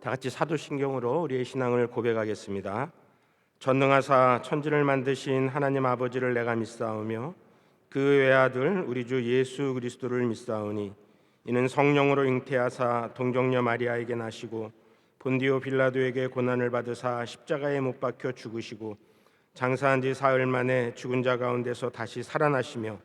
다 같이 사도신경으로 우리의 신앙을 고백하겠습니다. 전능하사 천지를 만드신 하나님 아버지를 내가 믿사오며 그 외아들 우리 주 예수 그리스도를 믿사오니 이는 성령으로 잉태하사 동정녀 마리아에게 나시고 본디오 빌라도에게 고난을 받으사 십자가에 못 박혀 죽으시고 장사한 지 사흘 만에 죽은 자 가운데서 다시 살아나시며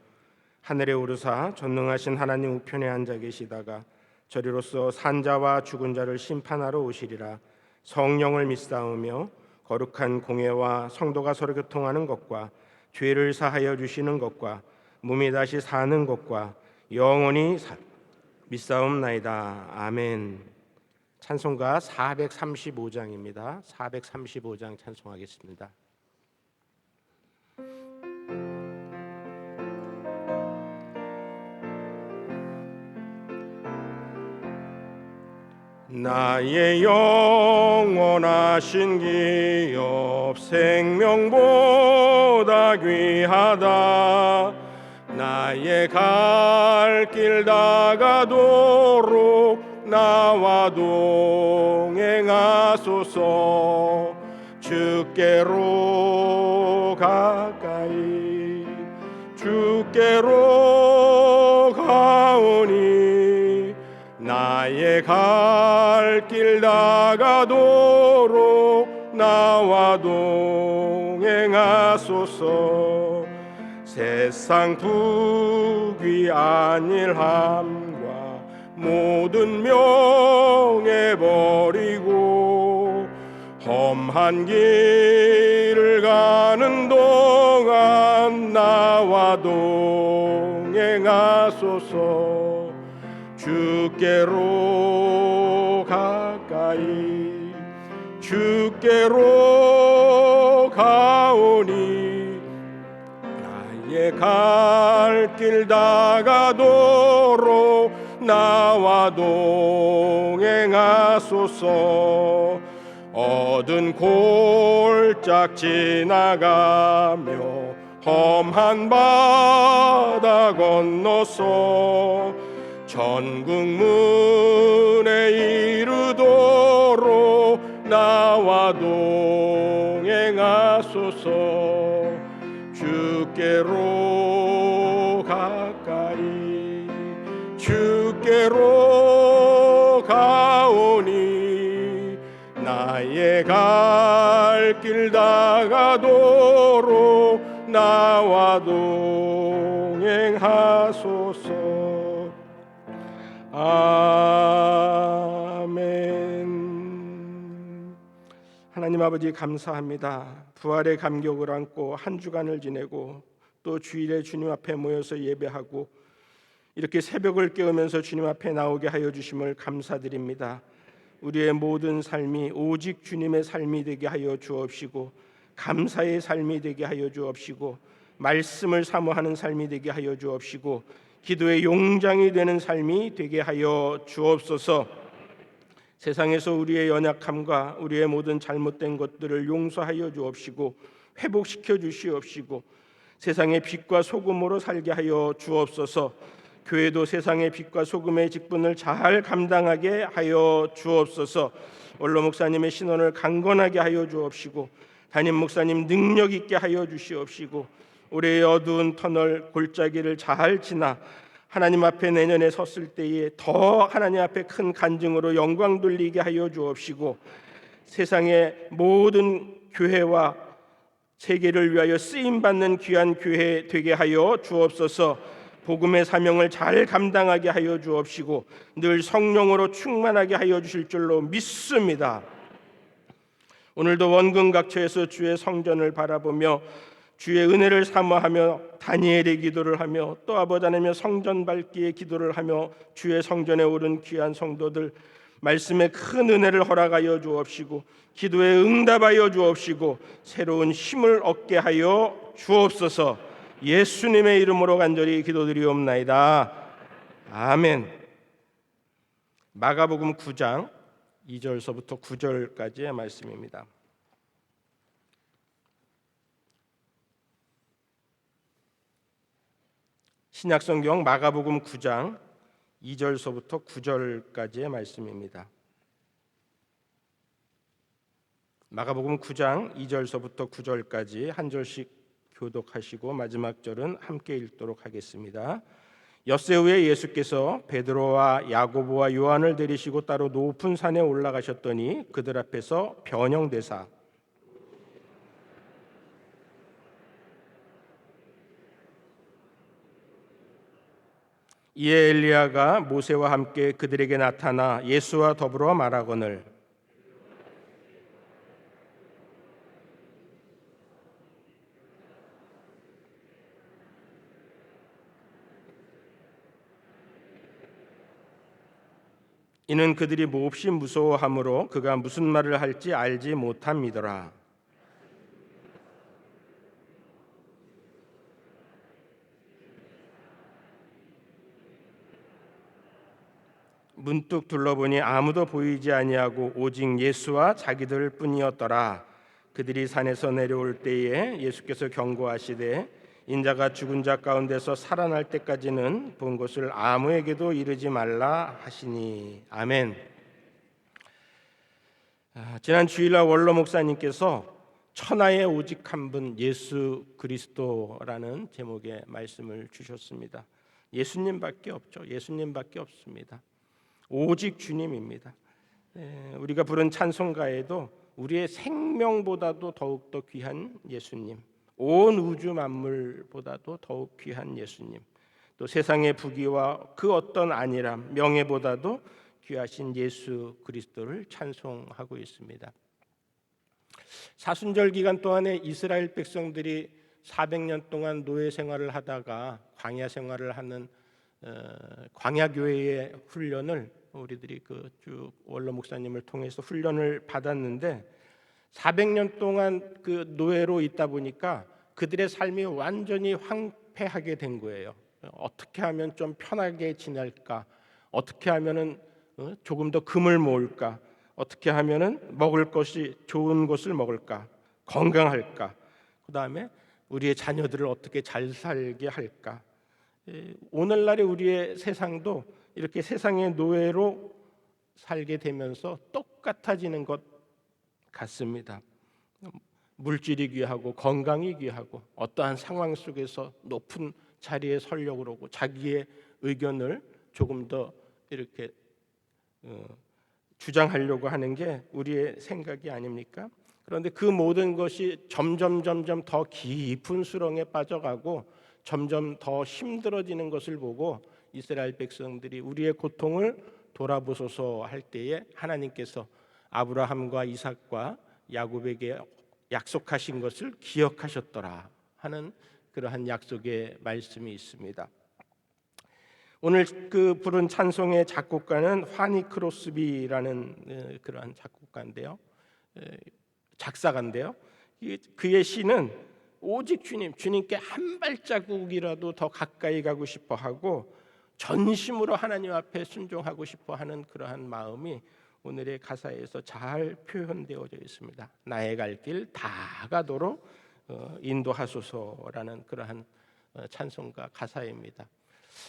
하늘에 오르사 전능하신 하나님 우편에 앉아 계시다가 저리로서 산자와 죽은 자를 심판하러 오시리라. 성령을 믿사오며 거룩한 공회와 성도가 서로 교통하는 것과 죄를 사하여 주시는 것과 몸이 다시 사는 것과 영원히 믿사옵나이다. 아멘. 찬송가 435장입니다. 435장 찬송하겠습니다. 나의 영원하신 기업 생명보다 귀하다. 나의 갈 길 다가도록 나와 동행하소서. 주께로 가까이 주께로 가오니 나의 갈 길 다가도록 나와 동행하소서. 세상 부귀 안일함과 모든 명예 버리고 험한 길을 가는 동안 나와 동행하소서. 주께로 가까이 주께로 가오니 나의 갈 길 다가도록 나와 동행하소서. 어두운 골짝 지나가며 험한 바다 건너서 천국 문에 이르도록 나와 동행하소서. 주께로 가까이 주께로 가오니 나의 갈 길 다가도록 나와 동행하소서. 아멘. 하나님 아버지 감사합니다. 부활의 감격을 안고 한 주간을 지내고 또 주일에 주님 앞에 모여서 예배하고 이렇게 새벽을 깨우면서 주님 앞에 나오게 하여 주심을 감사드립니다. 우리의 모든 삶이 오직 주님의 삶이 되게 하여 주옵시고 감사의 삶이 되게 하여 주옵시고 말씀을 사모하는 삶이 되게 하여 주옵시고 기도의 용장이 되는 삶이 되게 하여 주옵소서. 세상에서 우리의 연약함과 우리의 모든 잘못된 것들을 용서하여 주옵시고 회복시켜 주시옵시고 세상의 빛과 소금으로 살게 하여 주옵소서. 교회도 세상의 빛과 소금의 직분을 잘 감당하게 하여 주옵소서. 원로 목사님의 신원을 강건하게 하여 주옵시고 담임 목사님 능력 있게 하여 주시옵시고 올해의 어두운 터널 골짜기를 잘 지나 하나님 앞에 내년에 섰을 때에 더 하나님 앞에 큰 간증으로 영광 돌리게 하여 주옵시고 세상의 모든 교회와 세계를 위하여 쓰임받는 귀한 교회 되게 하여 주옵소서. 복음의 사명을 잘 감당하게 하여 주옵시고 늘 성령으로 충만하게 하여 주실 줄로 믿습니다. 오늘도 원근각처에서 주의 성전을 바라보며 주의 은혜를 사모하며 다니엘의 기도를 하며 또 아버지 하나님의 성전 밟기의 기도를 하며 주의 성전에 오른 귀한 성도들 말씀의 큰 은혜를 허락하여 주옵시고 기도에 응답하여 주옵시고 새로운 힘을 얻게 하여 주옵소서. 예수님의 이름으로 간절히 기도드리옵나이다. 아멘. 마가복음 9장 2절서부터 9절까지의 말씀입니다. 신약성경 마가복음 9장 2절서부터 9절까지의 말씀입니다. 마가복음 9장 2절서부터 9절까지 한 절씩 교독하시고 마지막 절은 함께 읽도록 하겠습니다. 엿새 후에 예수께서 베드로와 야고보와 요한을 데리시고 따로 높은 산에 올라가셨더니 그들 앞에서 변형되사 이에 엘리야가 모세와 함께 그들에게 나타나 예수와 더불어 말하거늘 이는 그들이 몹시 무서워하므로 그가 무슨 말을 할지 알지 못함이더라. 문득 둘러보니 아무도 보이지 아니하고 오직 예수와 자기들 뿐이었더라. 그들이 산에서 내려올 때에 예수께서 경고하시되 인자가 죽은 자 가운데서 살아날 때까지는 본 것을 아무에게도 이르지 말라 하시니. 아멘. 지난 주일날 원로 목사님께서 천하의 오직 한 분 예수 그리스도라는 제목의 말씀을 주셨습니다. 예수님밖에 없죠. 예수님밖에 없습니다. 오직 주님입니다. 우리가 부른 찬송가에도 우리의 생명보다도 더욱더 귀한 예수님, 온 우주 만물보다도 더욱 귀한 예수님, 또 세상의 부귀와 그 어떤 안일함, 명예보다도 귀하신 예수 그리스도를 찬송하고 있습니다. 사순절 기간 동안에 이스라엘 백성들이 400년 동안 노예 생활을 하다가 광야 생활을 하는 광야 교회의 훈련을 우리들이 쭉 원로 목사님을 통해서 훈련을 받았는데 400년 동안 그 노예로 있다 보니까 그들의 삶이 완전히 황폐하게 된 거예요. 어떻게 하면 좀 편하게 지낼까? 어떻게 하면은 조금 더 금을 모을까? 어떻게 하면은 먹을 것이 좋은 것을 먹을까? 건강할까? 그다음에 우리의 자녀들을 어떻게 잘 살게 할까? 오늘날의 우리의 세상도 이렇게 세상의 노예로 살게 되면서 똑같아지는 것 같습니다. 물질이 귀하고 건강이 귀하고 어떠한 상황 속에서 높은 자리에 서려고 그러고 자기의 의견을 조금 더 이렇게 주장하려고 하는 게 우리의 생각이 아닙니까? 그런데 그 모든 것이 점점 더 깊은 수렁에 빠져가고 점점 더 힘들어지는 것을 보고 이스라엘 백성들이 우리의 고통을 돌아보소서 할 때에 하나님께서 아브라함과 이삭과 야곱에게 약속하신 것을 기억하셨더라 하는 그러한 약속의 말씀이 있습니다. 오늘 그 부른 찬송의 작곡가는 화니 크로스비라는 그러한 작곡가인데요, 작사가인데요. 그의 시는 오직 주님께 한 발자국이라도 더 가까이 가고 싶어하고 전심으로 하나님 앞에 순종하고 싶어하는 그러한 마음이 오늘의 가사에서 잘 표현되어져 있습니다. 나의 갈 길 다 가도록 인도하소서라는 그러한 찬송가 가사입니다.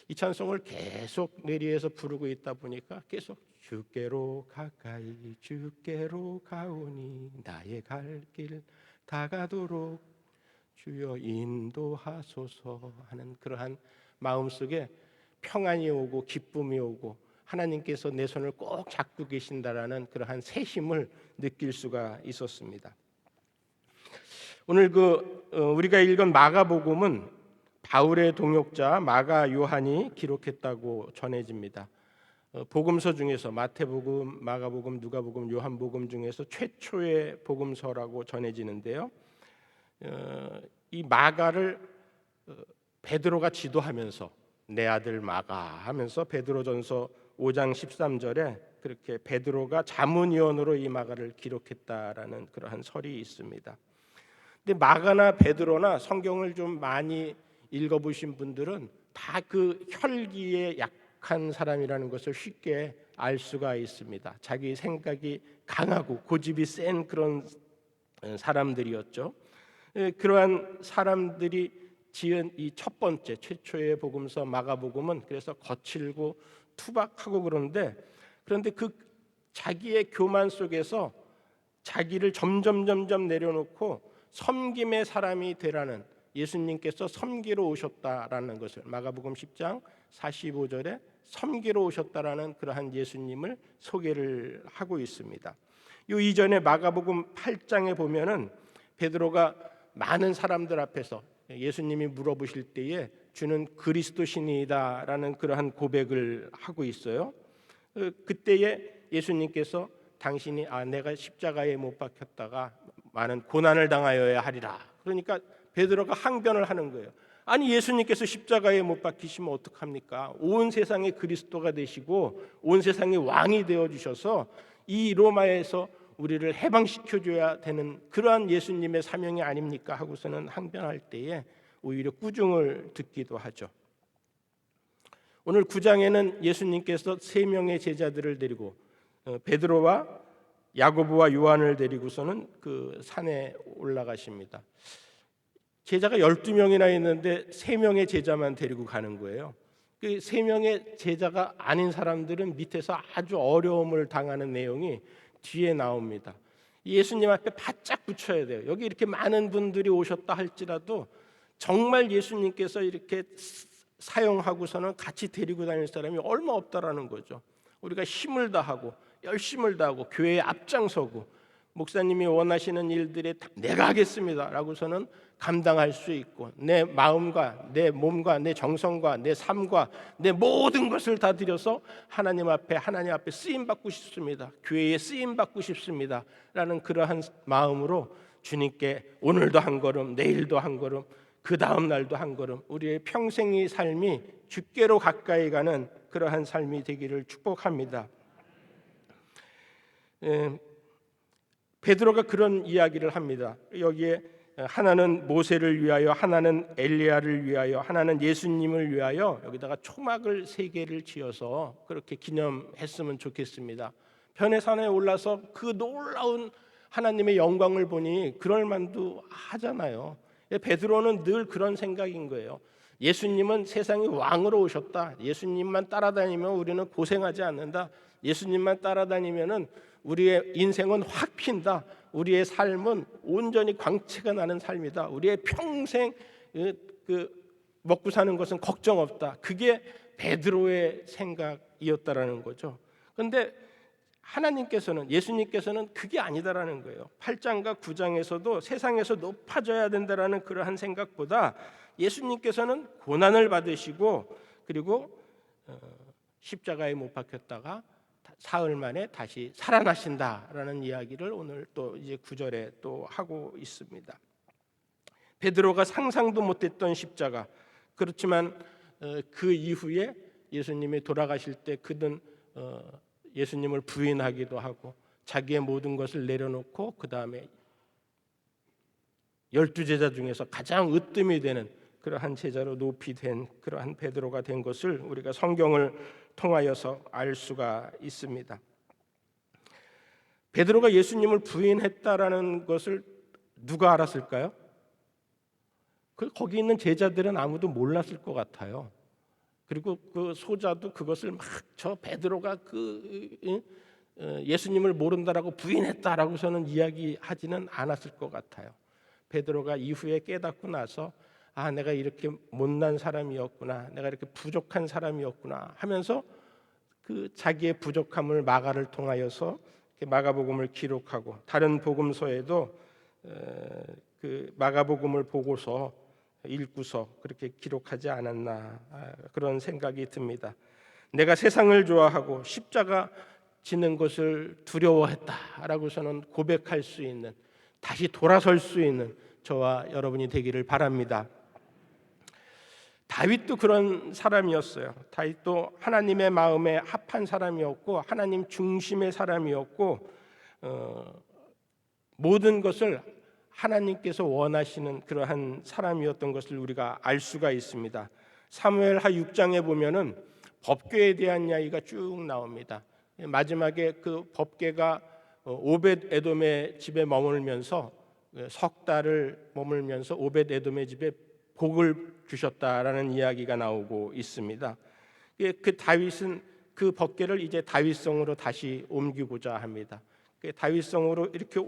이 찬송을 계속 내리에서 부르고 있다 보니까 계속 주께로 가까이 주께로 가오니 나의 갈 길 다 가도록 주여 인도하소서 하는 그러한 마음속에 평안이 오고 기쁨이 오고 하나님께서 내 손을 꼭 잡고 계신다라는 그러한 새힘을 느낄 수가 있었습니다. 오늘 우리가 읽은 마가복음은 바울의 동역자 마가 요한이 기록했다고 전해집니다. 복음서 중에서 마태복음, 마가복음, 누가복음, 요한복음 중에서 최초의 복음서라고 전해지는데요. 이 마가를 베드로가 지도하면서 내 아들 마가 하면서 베드로전서 5장 13절에 그렇게 베드로가 자문위원으로 이 마가를 기록했다라는 그러한 설이 있습니다. 근데 마가나 베드로나 성경을 좀 많이 읽어보신 분들은 다 그 혈기에 약한 사람이라는 것을 쉽게 알 수가 있습니다. 자기 생각이 강하고 고집이 센 그런 사람들이었죠. 그러한 사람들이 지은 이 첫 번째 최초의 복음서 마가복음은 그래서 거칠고 투박하고 그런데 그 자기의 교만 속에서 자기를 점점 내려놓고 섬김의 사람이 되라는, 예수님께서 섬기러 오셨다라는 것을 마가복음 10장 45절에 섬기러 오셨다라는 그러한 예수님을 소개를 하고 있습니다. 이 이전에 마가복음 8장에 보면은 베드로가 많은 사람들 앞에서 예수님이 물어보실 때에 주는 그리스도신이다라는 그러한 고백을 하고 있어요. 그때에 예수님께서 당신이 내가 십자가에 못 박혔다가 많은 고난을 당하여야 하리라. 그러니까 베드로가 항변을 하는 거예요. 아니 예수님께서 십자가에 못 박히시면 어떡합니까? 온 세상의 그리스도가 되시고 온 세상의 왕이 되어 주셔서 이 로마에서 우리를 해방시켜 줘야 되는 그러한 예수님의 사명이 아닙니까? 하고서는 항변할 때에 오히려 꾸중을 듣기도 하죠. 오늘 9장에는 예수님께서 세 명의 제자들을 데리고 베드로와 야고보와 요한을 데리고서는 그 산에 올라가십니다. 제자가 12명이나 있는데 3명의 제자만 데리고 가는 거예요. 그 3명의 제자가 아닌 사람들은 밑에서 아주 어려움을 당하는 내용이 뒤에 나옵니다. 예수님 앞에 바짝 붙여야 돼요. 여기 이렇게 많은 분들이 오셨다 할지라도 정말 예수님께서 이렇게 사용하고서는 같이 데리고 다닐 사람이 얼마 없다라는 거죠. 우리가 힘을 다하고 열심을 다하고 교회에 앞장서고 목사님이 원하시는 일들에 내가 하겠습니다 라고서는 감당할 수 있고 내 마음과 내 몸과 내 정성과 내 삶과 내 모든 것을 다 들여서 하나님 앞에 쓰임 받고 싶습니다. 교회에 쓰임 받고 싶습니다 라는 그러한 마음으로 주님께 오늘도 한 걸음, 내일도 한 걸음, 그 다음 날도 한 걸음, 우리의 평생의 삶이 주께로 가까이 가는 그러한 삶이 되기를 축복합니다. 베드로가 그런 이야기를 합니다. 여기에 하나는 모세를 위하여, 하나는 엘리야를 위하여, 하나는 예수님을 위하여 여기다가 초막을 3개를 지어서 그렇게 기념했으면 좋겠습니다. 변해산에 올라서 그 놀라운 하나님의 영광을 보니 그럴 만도 하잖아요. 베드로는 늘 그런 생각인 거예요. 예수님은 세상의 왕으로 오셨다. 예수님만 따라다니면 우리는 고생하지 않는다. 예수님만 따라다니면은 우리의 인생은 확 핀다. 우리의 삶은 온전히 광채가 나는 삶이다. 우리의 평생 먹고 사는 것은 걱정 없다. 그게 베드로의 생각이었다라는 거죠. 그런데 하나님께서는, 예수님께서는 그게 아니다라는 거예요. 8장과 9장에서도 세상에서 높아져야 된다라는 그러한 생각보다 예수님께서는 고난을 받으시고 그리고 십자가에 못 박혔다가 사흘 만에 다시 살아나신다라는 이야기를 오늘 또 이제 9절에 또 하고 있습니다. 베드로가 상상도 못했던 십자가, 그렇지만 그 이후에 예수님이 돌아가실 때 그는 예수님을 부인하기도 하고 자기의 모든 것을 내려놓고 그 다음에 12제자 중에서 가장 으뜸이 되는 그러한 제자로 높이 된 그러한 베드로가 된 것을 우리가 성경을 통하여서 알 수가 있습니다. 베드로가 예수님을 부인했다라는 것을 누가 알았을까요? 거기 있는 제자들은 아무도 몰랐을 것 같아요. 그리고 그 소자도 그것을 막 저 베드로가 예수님을 모른다라고 부인했다라고서는 이야기하지는 않았을 것 같아요. 베드로가 이후에 깨닫고 나서 내가 이렇게 못난 사람이었구나, 내가 이렇게 부족한 사람이었구나 하면서 그 자기의 부족함을 마가를 통하여서 마가복음을 기록하고 다른 복음서에도 그 마가복음을 보고서 읽고서 그렇게 기록하지 않았나 그런 생각이 듭니다. 내가 세상을 좋아하고 십자가 지는 것을 두려워했다라고서는 고백할 수 있는, 다시 돌아설 수 있는 저와 여러분이 되기를 바랍니다. 다윗도 그런 사람이었어요. 다윗도 하나님의 마음에 합한 사람이었고 하나님 중심의 사람이었고 모든 것을 하나님께서 원하시는 그러한 사람이었던 것을 우리가 알 수가 있습니다. 사무엘하 6장에 보면은 법궤에 대한 이야기가 쭉 나옵니다. 마지막에 그 법궤가 오벳 에돔의 집에 머물면서 석 달을 머물면서 오벳 에돔의 집에 복을 주셨다라는 이야기가 나오고 있습니다. 그 다윗은 그 법궤를 이제 다윗성으로 다시 옮기고자 합니다. 다윗성으로 이렇게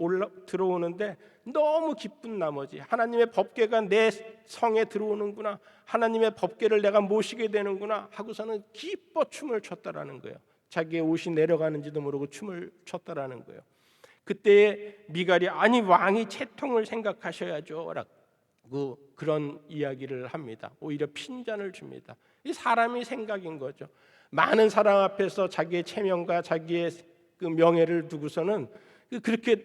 들어오는데 너무 기쁜 나머지 하나님의 법궤가 내 성에 들어오는구나, 하나님의 법궤를 내가 모시게 되는구나 하고서는 기뻐 춤을 췄다라는 거예요. 자기의 옷이 내려가는지도 모르고 춤을 췄다라는 거예요. 그때 미갈이 아니 왕이 채통을 생각하셔야죠 라고 그런 이야기를 합니다. 오히려 핀잔을 줍니다. 이 사람이 생각인 거죠. 많은 사람 앞에서 자기의 체면과 자기의 그 명예를 두고서는 그렇게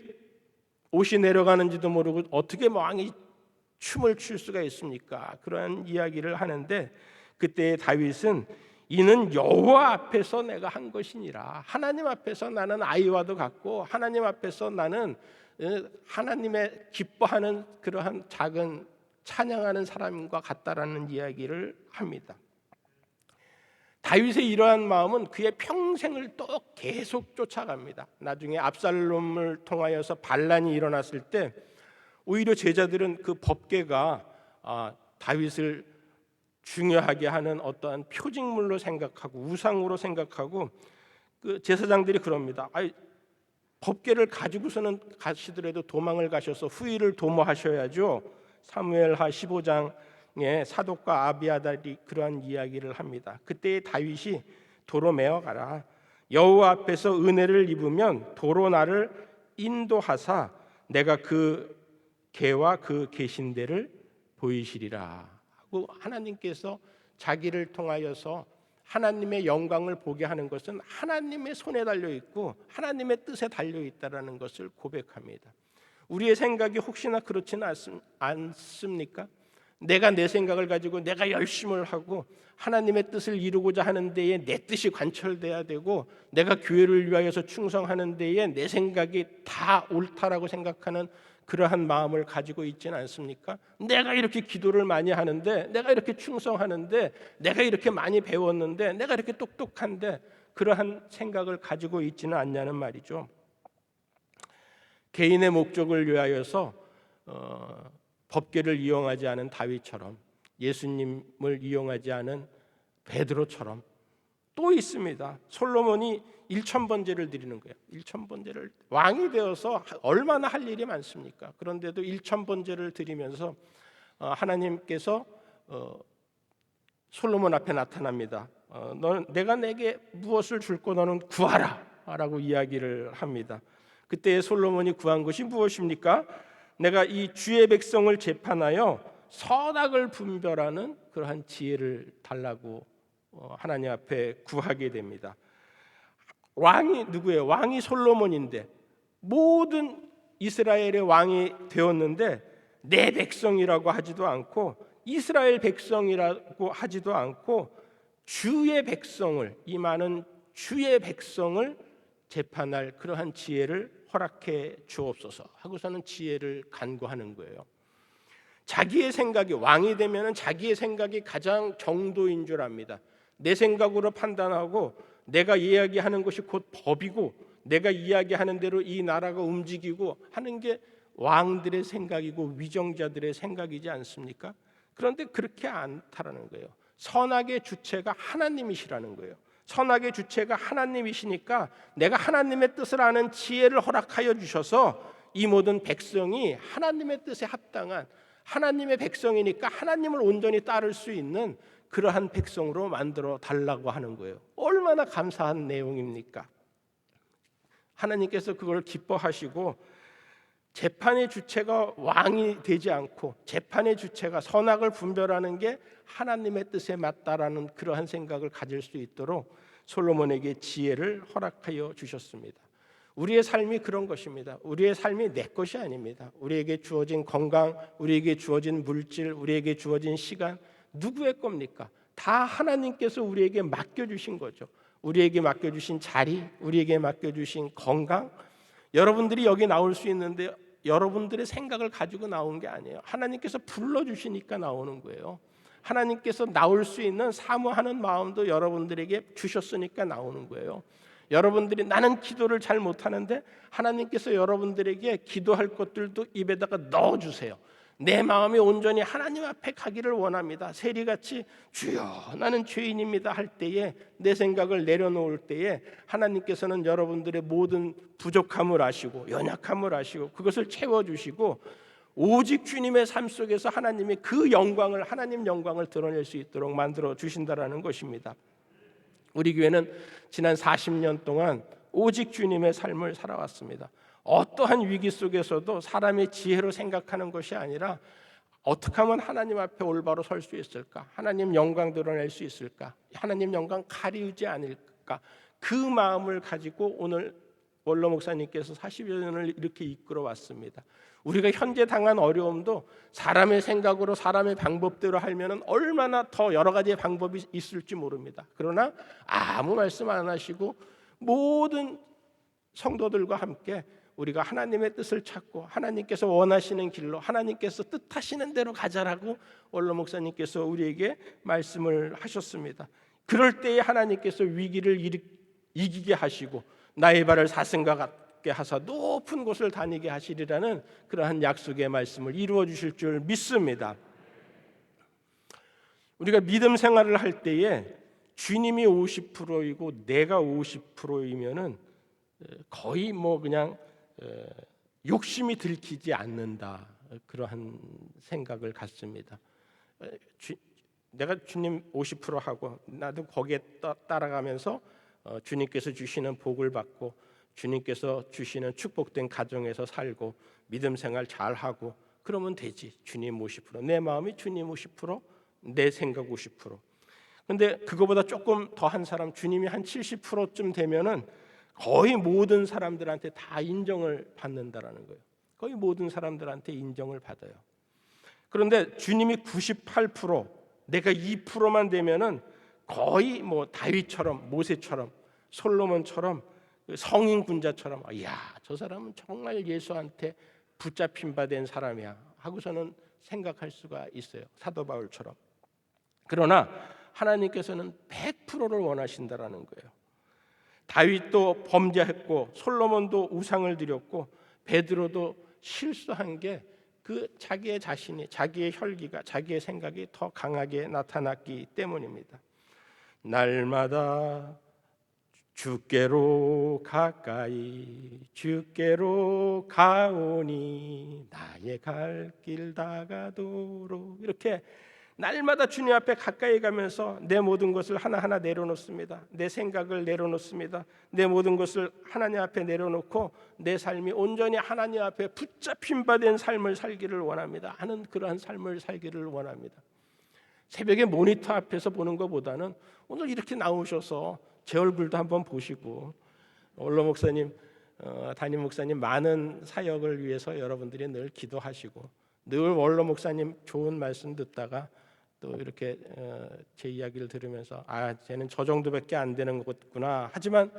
옷이 내려가는지도 모르고 어떻게 왕이 춤을 출 수가 있습니까? 그러한 이야기를 하는데 그때 다윗은 이는 여호와 앞에서 내가 한 것이니라. 하나님 앞에서 나는 아이와도 같고 하나님 앞에서 나는 하나님의 기뻐하는 그러한 작은 찬양하는 사람과 같다라는 이야기를 합니다. 다윗의 이러한 마음은 그의 평생을 또 계속 쫓아갑니다. 나중에 압살롬을 통하여서 반란이 일어났을 때 오히려 제자들은 그 법궤가 다윗을 중요하게 하는 어떠한 표징물로 생각하고 우상으로 생각하고 그 제사장들이 그럽니다. 법궤를 가지고서는 가시더라도 도망을 가셔서 후일을 도모하셔야죠. 사무엘하 15장에 사독과 아비아달이 그러한 이야기를 합니다. 그때 다윗이 도로 메어 가라. 여호와 앞에서 은혜를 입으면 도로 나를 인도하사 내가 그 궤와 그 계신대를 보이시리라 하고 하나님께서 자기를 통하여서 하나님의 영광을 보게 하는 것은 하나님의 손에 달려 있고 하나님의 뜻에 달려 있다라는 것을 고백합니다. 우리의 생각이 혹시나 그렇지는 않습니까? 내가 내 생각을 가지고 내가 열심을 하고 하나님의 뜻을 이루고자 하는 데에 내 뜻이 관철돼야 되고 내가 교회를 위하여서 충성하는 데에 내 생각이 다 옳다라고 생각하는 그러한 마음을 가지고 있지는 않습니까? 내가 이렇게 기도를 많이 하는데, 내가 이렇게 충성하는데, 내가 이렇게 많이 배웠는데, 내가 이렇게 똑똑한데 그러한 생각을 가지고 있지는 않냐는 말이죠. 개인의 목적을 위하여서 법궤를 이용하지 않은 다윗처럼, 예수님을 이용하지 않은 베드로처럼 또 있습니다. 솔로몬이 1000번제를 드리는 거예요. 1000번제를 왕이 되어서 얼마나 할 일이 많습니까? 그런데도 1000번제를 드리면서 하나님께서 솔로몬 앞에 나타납니다. 너는 내가 내게 무엇을 줄고 너는 구하라 라고 이야기를 합니다. 그때 솔로몬이 구한 것이 무엇입니까? 내가 이 주의 백성을 재판하여 선악을 분별하는 그러한 지혜를 달라고 하나님 앞에 구하게 됩니다. 왕이 누구예요? 왕이 솔로몬인데 모든 이스라엘의 왕이 되었는데 내 백성이라고 하지도 않고 이스라엘 백성이라고 하지도 않고 주의 백성을, 이 많은 주의 백성을 재판할 그러한 지혜를 허락해 주옵소서 하고서는 지혜를 간구하는 거예요. 자기의 생각이, 왕이 되면은 자기의 생각이 가장 정도인 줄 압니다. 내 생각으로 판단하고 내가 이야기하는 것이 곧 법이고 내가 이야기하는 대로 이 나라가 움직이고 하는 게 왕들의 생각이고 위정자들의 생각이지 않습니까? 그런데 그렇게 않다라는 거예요. 선악의 주체가 하나님이시라는 거예요. 선악의 주체가 하나님이시니까 내가 하나님의 뜻을 아는 지혜를 허락하여 주셔서 이 모든 백성이 하나님의 뜻에 합당한 하나님의 백성이니까 하나님을 온전히 따를 수 있는 그러한 백성으로 만들어 달라고 하는 거예요. 얼마나 감사한 내용입니까? 하나님께서 그걸 기뻐하시고 재판의 주체가 왕이 되지 않고 재판의 주체가 선악을 분별하는 게 하나님의 뜻에 맞다라는 그러한 생각을 가질 수 있도록 솔로몬에게 지혜를 허락하여 주셨습니다. 우리의 삶이 그런 것입니다. 우리의 삶이 내 것이 아닙니다. 우리에게 주어진 건강, 우리에게 주어진 물질, 우리에게 주어진 시간 누구의 겁니까? 다 하나님께서 우리에게 맡겨주신 거죠. 우리에게 맡겨주신 자리, 우리에게 맡겨주신 건강. 여러분들이 여기 나올 수 있는데 여러분들의 생각을 가지고 나온 게 아니에요. 하나님께서 불러주시니까 나오는 거예요. 하나님께서 나올 수 있는 사모하는 마음도 여러분들에게 주셨으니까 나오는 거예요. 여러분들이 나는 기도를 잘 못하는데 하나님께서 여러분들에게 기도할 것들도 입에다가 넣어주세요. 내 마음이 온전히 하나님 앞에 가기를 원합니다. 세리같이 주여 나는 죄인입니다 할 때에, 내 생각을 내려놓을 때에 하나님께서는 여러분들의 모든 부족함을 아시고 연약함을 아시고 그것을 채워주시고 오직 주님의 삶 속에서 하나님이 그 영광을, 하나님 영광을 드러낼 수 있도록 만들어 주신다라는 것입니다. 우리 교회는 지난 40년 동안 오직 주님의 삶을 살아왔습니다. 어떠한 위기 속에서도 사람의 지혜로 생각하는 것이 아니라 어떻게 하면 하나님 앞에 올바로 설 수 있을까? 하나님 영광 드러낼 수 있을까? 하나님 영광 가리우지 않을까? 그 마음을 가지고 오늘 원로 목사님께서 40여 년을 이렇게 이끌어 왔습니다. 우리가 현재 당한 어려움도 사람의 생각으로 사람의 방법대로 하면 얼마나 더 여러 가지의 방법이 있을지 모릅니다. 그러나 아무 말씀 안 하시고 모든 성도들과 함께 우리가 하나님의 뜻을 찾고 하나님께서 원하시는 길로, 하나님께서 뜻하시는 대로 가자라고 원로 목사님께서 우리에게 말씀을 하셨습니다. 그럴 때에 하나님께서 위기를 이기게 하시고 나의 발을 사슴과 같게 하사 높은 곳을 다니게 하시리라는 그러한 약속의 말씀을 이루어 주실 줄 믿습니다. 우리가 믿음 생활을 할 때에 주님이 50%이고 내가 50%이면은 거의 뭐 그냥 욕심이 들키지 않는다, 그러한 생각을 갖습니다. 내가 주님 50% 하고 나도 거기에 따라가면서 주님께서 주시는 복을 받고 주님께서 주시는 축복된 가정에서 살고 믿음 생활 잘하고 그러면 되지. 주님 50%, 내 마음이 주님 50%, 내 생각 50%. 근데 그거보다 조금 더 한 사람, 주님이 한 70%쯤 되면은 거의 모든 사람들한테 다 인정을 받는다라는 거예요. 거의 모든 사람들한테 인정을 받아요. 그런데 주님이 98%, 내가 2%만 되면은 거의 뭐 다윗처럼, 모세처럼, 솔로몬처럼, 성인 군자처럼, 야, 저 사람은 정말 예수한테 붙잡힌 바 된 사람이야 하고서는 생각할 수가 있어요. 사도 바울처럼. 그러나 하나님께서는 100%를 원하신다라는 거예요. 다윗도 범죄했고 솔로몬도 우상을 드렸고 베드로도 실수한 게 그 자기의 자신이, 자기의 혈기가, 자기의 생각이 더 강하게 나타났기 때문입니다. 날마다 주께로 가까이 주께로 가오니 나의 갈 길 다가도록, 이렇게 날마다 주님 앞에 가까이 가면서 내 모든 것을 하나하나 내려놓습니다. 내 생각을 내려놓습니다. 내 모든 것을 하나님 앞에 내려놓고 내 삶이 온전히 하나님 앞에 붙잡힌 바 된 삶을 살기를 원합니다 하는 그러한 삶을 살기를 원합니다. 새벽에 모니터 앞에서 보는 것보다는 오늘 이렇게 나오셔서 제 얼굴도 한번 보시고, 원로 목사님, 담임 목사님 많은 사역을 위해서 여러분들이 늘 기도하시고 늘 원로 목사님 좋은 말씀 듣다가 또 이렇게 제 이야기를 들으면서 쟤는 저 정도밖에 안 되는 거구나. 하지만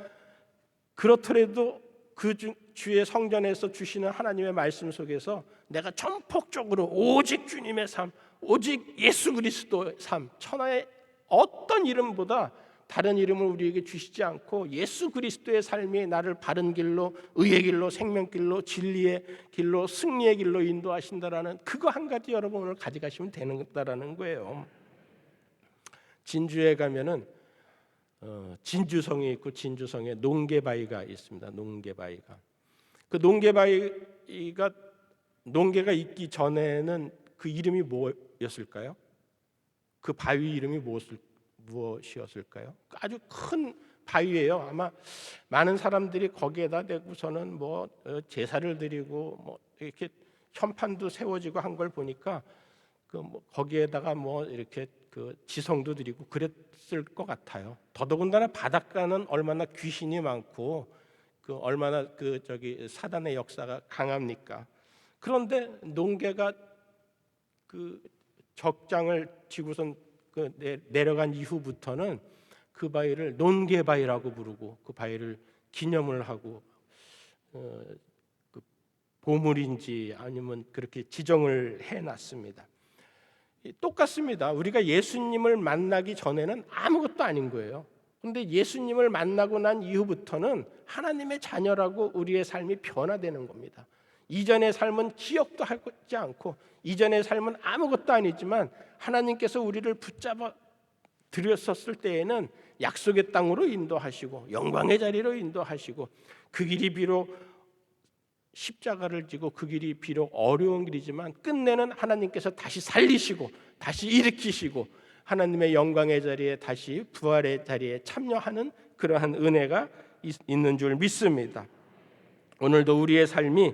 그렇더라도 그 주의 성전에서 주시는 하나님의 말씀 속에서 내가 전폭적으로 오직 주님의 삶, 오직 예수 그리스도의 삶, 천하의 어떤 이름보다 다른 이름을 우리에게 주시지 않고 예수 그리스도의 삶이 나를 바른 길로, 의의 길로, 생명길로, 진리의 길로, 승리의 길로 인도하신다라는 그거 한 가지 여러분 오늘 가져가시면 되는다라는 거예요. 진주에 가면은 진주성이 있고 진주성에 농계바위가 있습니다. 농계바위가. 그 농계가 있기 전에는 그 이름이 뭐였을까요? 그 바위 이름이 무엇이었을까요? 아주 큰 바위예요. 아마 많은 사람들이 거기에다 대고서는 뭐 제사를 드리고 뭐 이렇게 현판도 세워지고 한 걸 보니까 뭐 거기에다가 뭐 이렇게 그 지성도 드리고 그랬을 것 같아요. 더더군다나 바닷가는 얼마나 귀신이 많고 그 얼마나 사단의 역사가 강합니까? 그런데 농계가 그 적장을 지고선 내려간 이후부터는 그 바위를 논계바위라고 부르고 그 바위를 기념을 하고 그 보물인지 아니면 그렇게 지정을 해놨습니다. 똑같습니다. 우리가 예수님을 만나기 전에는 아무것도 아닌 거예요. 그런데 예수님을 만나고 난 이후부터는 하나님의 자녀라고 우리의 삶이 변화되는 겁니다. 이전의 삶은 기억도 하지 않고 이전의 삶은 아무것도 아니지만 하나님께서 우리를 붙잡아 들였었을 때에는 약속의 땅으로 인도하시고 영광의 자리로 인도하시고 그 길이 비록 십자가를 지고 그 길이 비록 어려운 길이지만 끝내는 하나님께서 다시 살리시고 다시 일으키시고 하나님의 영광의 자리에 다시 부활의 자리에 참여하는 그러한 은혜가 있는 줄 믿습니다. 오늘도 우리의 삶이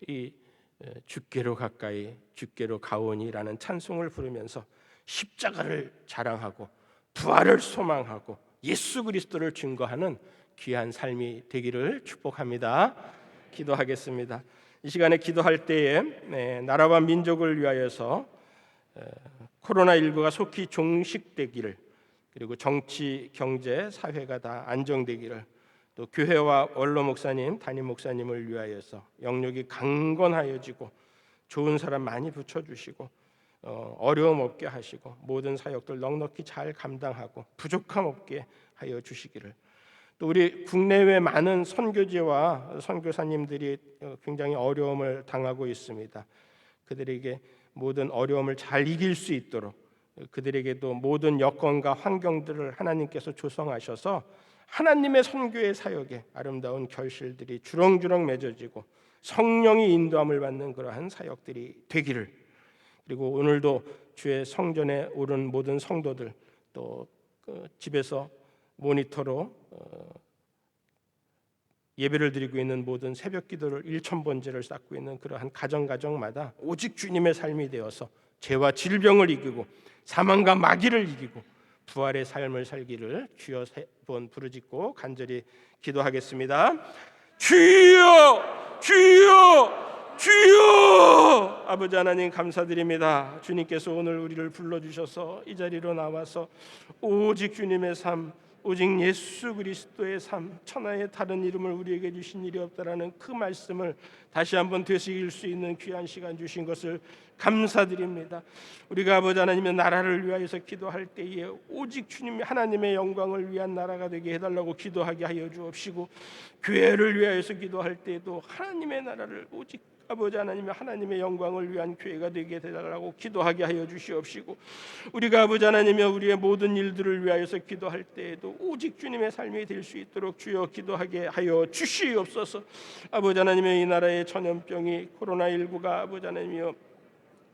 이 주께로 가까이 주께로 가오니라는 찬송을 부르면서 십자가를 자랑하고 부활을 소망하고 예수 그리스도를 증거하는 귀한 삶이 되기를 축복합니다. 기도하겠습니다. 이 시간에 기도할 때에 나라와 민족을 위하여서 코로나19가 속히 종식되기를, 그리고 정치, 경제, 사회가 다 안정되기를, 또 교회와 원로 목사님, 담임 목사님을 위하여서 영역이 강건하여지고 좋은 사람 많이 붙여주시고 어려움 없게 하시고 모든 사역들 넉넉히 잘 감당하고 부족함 없게 하여 주시기를, 또 우리 국내외 많은 선교지와 선교사님들이 굉장히 어려움을 당하고 있습니다. 그들에게 모든 어려움을 잘 이길 수 있도록 그들에게도 모든 여건과 환경들을 하나님께서 조성하셔서 하나님의 선교의 사역에 아름다운 결실들이 주렁주렁 맺어지고 성령이 인도함을 받는 그러한 사역들이 되기를, 그리고 오늘도 주의 성전에 오른 모든 성도들, 또 집에서 모니터로 예배를 드리고 있는 모든 새벽 기도를 1000번제를 쌓고 있는 그러한 가정마다 오직 주님의 삶이 되어서 죄와 질병을 이기고 사망과 마귀를 이기고 부활의 삶을 살기를 주여 3번 부르짖고 간절히 기도하겠습니다. 주여 주여 주여. 아버지 하나님 감사드립니다. 주님께서 오늘 우리를 불러주셔서 이 자리로 나와서 오직 주님의 삶, 오직 예수 그리스도의 삶, 천하의 다른 이름을 우리에게 주신 일이 없다라는 그 말씀을 다시 한번 되새길 수 있는 귀한 시간 주신 것을 감사드립니다. 우리가 아버지 하나님의 나라를 위하여서 기도할 때에 오직 주님 하나님의 영광을 위한 나라가 되게 해달라고 기도하게 하여 주옵시고, 교회를 위하여서 기도할 때에도 하나님의 나라를 오직 아버지 하나님의 영광을 위한 교회가 되게 해달라고 기도하게 하여 주시옵시고, 우리가 아버지 하나님의 우리의 모든 일들을 위하여서 기도할 때에도 오직 주님의 삶이 될 수 있도록 주여 기도하게 하여 주시옵소서. 아버지 하나님의 이 나라의 전염병이 코로나19가 아버지 하나님이여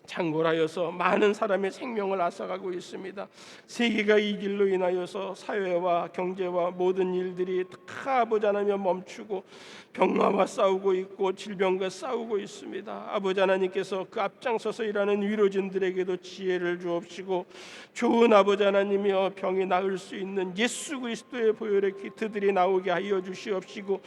창궐하여서 많은 사람의 생명을 앗아가고 있습니다. 세계가 이 길로 인하여서 사회와 경제와 모든 일들이 다 아버지 하나님 멈추고 병마와 싸우고 있고 질병과 싸우고 있습니다. 아버지 하나님께서 그 앞장서서 일하는 위로진들에게도 지혜를 주옵시고, 좋은 아버지 하나님이여 병이 나을 수 있는 예수 그리스도의 보혈의 기트들이 나오게 하여 주시옵시고,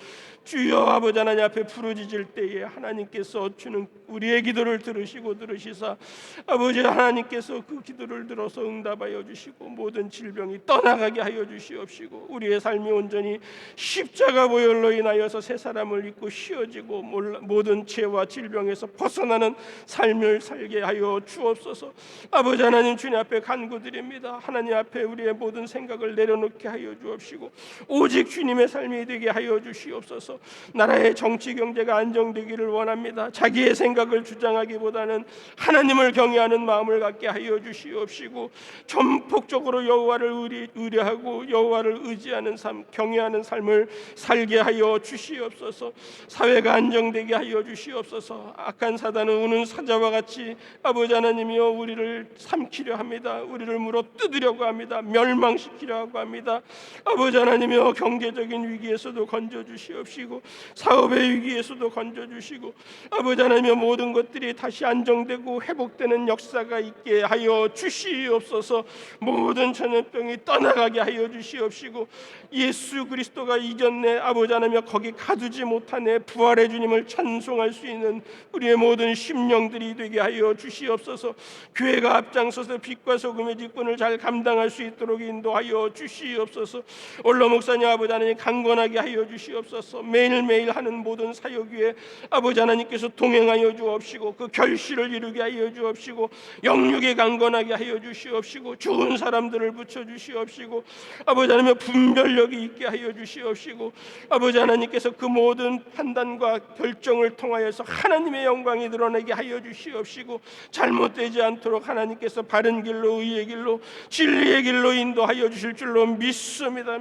주여 아버지 하나님 앞에 부르짖을 때에 하나님께서 주는 우리의 기도를 들으시사 아버지 하나님께서 그 기도를 들어서 응답하여 주시고 모든 질병이 떠나가게 하여 주시옵시고, 우리의 삶이 온전히 십자가 보혈로 인하여서 새 사람을 입고 쉬어지고 모든 죄와 질병에서 벗어나는 삶을 살게 하여 주옵소서. 아버지 하나님 주님 앞에 간구드립니다. 하나님 앞에 우리의 모든 생각을 내려놓게 하여 주옵시고 오직 주님의 삶이 되게 하여 주시옵소서. 나라의 정치 경제가 안정되기를 원합니다. 자기의 생각을 주장하기보다는 하나님을 경외하는 마음을 갖게 하여 주시옵시고, 전폭적으로 여호와를 의뢰하고 여호와를 의지하는 삶, 경외하는 삶을 살게 하여 주시옵소서. 사회가 안정되게 하여 주시옵소서. 악한 사단은 우는 사자와 같이 아버지 하나님이여 우리를 삼키려 합니다. 우리를 물어 뜯으려고 합니다. 멸망시키려고 합니다. 아버지 하나님이여 경제적인 위기에서도 건져 주시옵시고 사업의 위기에서도 건져 주시고 아버지 하나님이여 모든 것들이 다시 안정되고 회복되는 역사가 있게 하여 주시옵소서. 모든 전염병이 떠나가게 하여 주시옵시고 예수 그리스도가 이겼네 아버지 하나님이여 거기 가두지 못하네 부활의 주님을 찬송할 수 있는 우리의 모든 심령들이 되게 하여 주시옵소서. 교회가 앞장서서 빛과 소금의 직분을 잘 감당할 수 있도록 인도하여 주시옵소서. 원로 목사님 아버지 하나님 강건하게 하여 주시옵소서. 매일매일 하는 모든 사역 위에 아버지 하나님께서 동행하여 주옵시고 그 결실을 이루게 하여 주옵시고 영육에 강건하게 하여 주시옵시고 좋은 사람들을 붙여 주시옵시고 아버지 하나님 분별력이 있게 하여 주시옵시고 아버지 하나님께서 그 모든 판단과 결정을 통하여서 하나님의 영광이 드러나게 하여 주시옵시고 잘못되지 않도록 하나님께서 바른 길로 의의 길로 진리의 길로 인도하여 주실 줄로 믿습니다.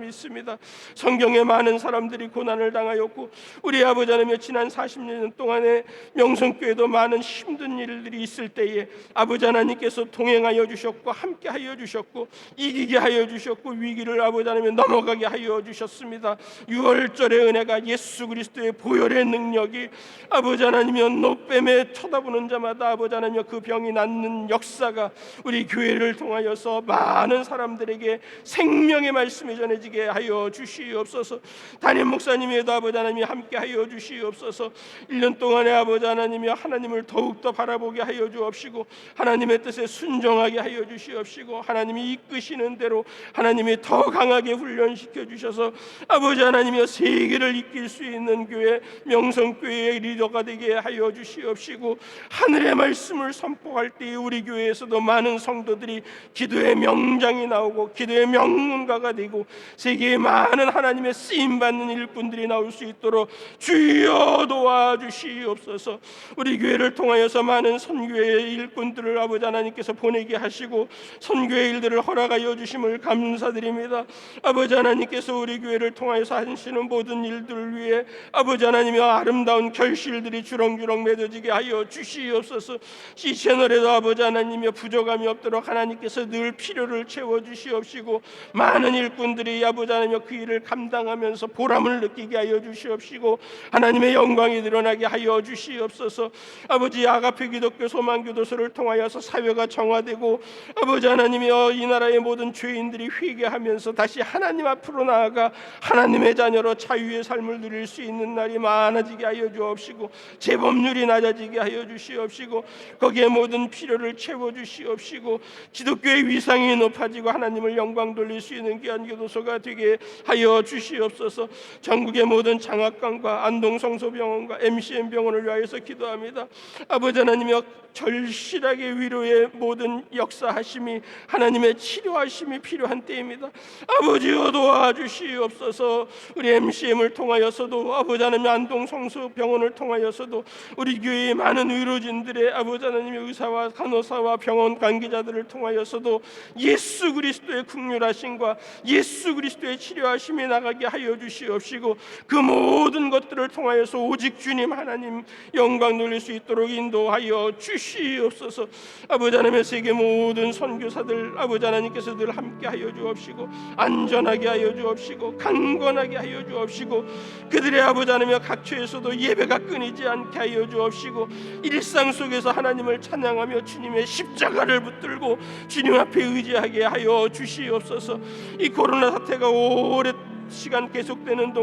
성경에 많은 사람들이 고난을 당하였고 우리 아버지 하나님 지난 40년 동안에 명성교회도 많은 힘든 일들이 있을 때에 아버지 하나님께서 동행하여 주셨고 함께하여 주셨고 이기게 하여 주셨고 위기를 아버지 하나님 넘어가게 하여 주셨습니다. 6월절의 은혜가 예수 그리스도의 보혈의 능력이 아버지 하나님이여 노뱀에 쳐다보는 자마다 아버지 하나님이여 그 병이 낫는 역사가 우리 교회를 통하여서 많은 사람들에게 생명의 말씀이 전해지게 하여 주시옵소서. 담임 목사님에도 아버지 하나님이 함께 하여 주시옵소서. 1년 동안에 아버지 하나님이 하나님을 더욱더 바라보게 하여 주옵시고 하나님의 뜻에 순종하게 하여 주시옵시고 하나님이 이끄시는 대로 하나님이 더 강하게 훈련시켜 주셔서 아버지 하나님이 세계를 이끌 수 있는 교회 명성교회의 리더가 되게 하여 주시옵시고 하늘의 말씀을 선포할 때 우리 교회에서도 많은 성도들이 기도의 명장이 나오고 기도의 명문가가 되고 세계에 많은 하나님의 쓰임받는 일꾼들이 나올 수 있도록 주여 도와주시옵소서. 우리 교회를 통하여서 많은 선교의 일꾼들을 아버지 하나님께서 보내게 하시고 선교의 일들을 허락하여 주심을 감사드립니다. 아버지 하나님께서 우리 교회를 통하여서 하시는 모든 일들을 위해 아버지 하나님의 아름다운 결실들이 주렁주렁 맺어지게 하여 주시옵소서. C채널에도 아버지 하나님의 부족함이 없도록 하나님께서 늘 필요를 채워주시옵시고 많은 일꾼들이 아버지 하나님의 그 일을 감당하면서 보람을 느끼게 하여 주시옵시고 하나님의 영광이 드러나게 하여 주시옵소서. 아버지 아가페 기독교 소망교도소를 통하여서 사회가 정화되고 아버지 하나님이여 이 나라의 모든 죄인들이 회개하면서 다시 하나님 앞으로 나아가 하나님의 자녀로 자유의 삶을 누릴 수 있는 날이 많아지게 하여 주옵시고 재범률이 낮아지게 하여 주시옵시고 거기에 모든 필요를 채워주시옵시고 기독교의 위상이 높아지고 하나님을 영광 돌릴 수 있는 귀한 교도소가 되게 하여 주시옵소서. 전국의 모든 장학관과 안동성소병원과 MCM병원을 위하여서 기도합니다. 아버지 하나님이여 절실하게 위로의 모든 역사하심이 하나님의 치료하심이 필요한 때입니다. 아버지여 도와주시옵소서. 우리 MCM을 통하여서도 아버지 하나님 안동성소병원을 통하여서도 우리 교회의 많은 의료진들의 아버지 하나님의 의사와 간호사와 병원 관계자들을 통하여서도 예수 그리스도의 긍휼하심과 예수 그리스도의 치료하심이 나가게 하여 주시옵시고 그 모든 것들을 통하여서 오직 주님 하나님 영광 돌릴 수 있도록 인도하여 주시옵소서. 아버지 하나님의 세계 모든 선교사들 아버지 하나님께서 늘 함께 하여 주옵시고 안전하게 하여 주옵시고 강건하게 하여 주옵시고 그들의 아버지 하나님의 각처에서도 예배가 끊이지 않게 하여 주옵시고 일상 속에서 하나님을 찬양하며 주님의 십자가를 붙들고 주님 앞에 의지하게 하여 주시옵소서. 이 코로나 사태가 오래 시간 계속되는 동안